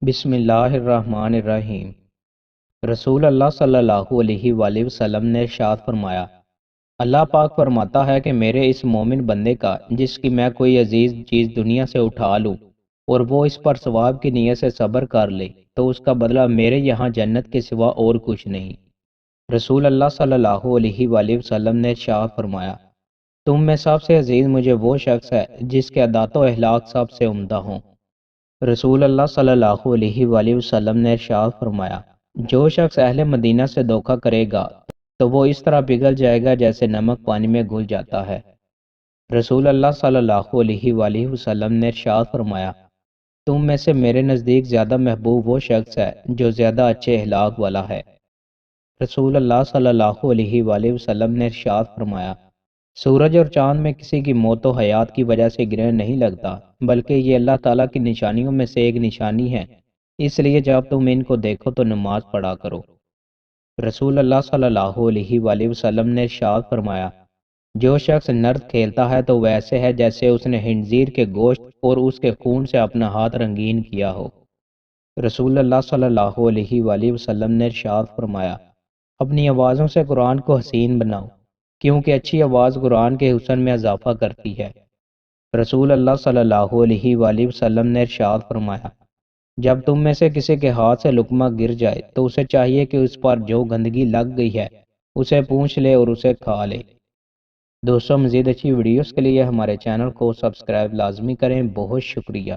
بسم اللہ الرحمن الرحیم۔ رسول اللہ صلی اللہ علیہ وآلہ وسلم نے ارشاد فرمایا، اللہ پاک فرماتا ہے کہ میرے اس مومن بندے کا جس کی میں کوئی عزیز چیز دنیا سے اٹھا لوں اور وہ اس پر ثواب کی نیت سے صبر کر لے تو اس کا بدلہ میرے یہاں جنت کے سوا اور کچھ نہیں۔ رسول اللہ صلی اللہ علیہ وآلہ وسلم نے ارشاد فرمایا، تم میں سب سے عزیز مجھے وہ شخص ہے جس کے عادات و اخلاق سب سے عمدہ ہوں۔ رسول اللہ صلی اللہ علیہ وآلہ وسلم نے ارشاد فرمایا، جو شخص اہل مدینہ سے دھوکہ کرے گا تو وہ اس طرح پگھل جائے گا جیسے نمک پانی میں گھل جاتا ہے۔ رسول اللہ صلی اللہ علیہ وآلہ وسلم نے ارشاد فرمایا، تم میں سے میرے نزدیک زیادہ محبوب وہ شخص ہے جو زیادہ اچھے اخلاق والا ہے۔ رسول اللہ صلی اللہ علیہ وآلہ وسلم نے ارشاد فرمایا، سورج اور چاند میں کسی کی موت و حیات کی وجہ سے گرہن نہیں لگتا، بلکہ یہ اللہ تعالیٰ کی نشانیوں میں سے ایک نشانی ہے، اس لیے جب تم ان کو دیکھو تو نماز پڑھا کرو۔ رسول اللہ صلی اللہ علیہ وآلہ وسلم نے ارشاد فرمایا، جو شخص نرد کھیلتا ہے تو ویسے ہے جیسے اس نے خنزیر کے گوشت اور اس کے خون سے اپنا ہاتھ رنگین کیا ہو۔ رسول اللہ صلی اللہ علیہ وآلہ وسلم نے ارشاد فرمایا، اپنی آوازوں سے قرآن کو حسین بناؤ، کیونکہ اچھی آواز قرآن کے حسن میں اضافہ کرتی ہے۔ رسول اللہ صلی اللہ علیہ وآلہ وسلم نے ارشاد فرمایا، جب تم میں سے کسی کے ہاتھ سے لقمہ گر جائے تو اسے چاہیے کہ اس پر جو گندگی لگ گئی ہے اسے پونچھ لے اور اسے کھا لے۔ دوستوں، مزید اچھی ویڈیوز کے لیے ہمارے چینل کو سبسکرائب لازمی کریں۔ بہت شکریہ۔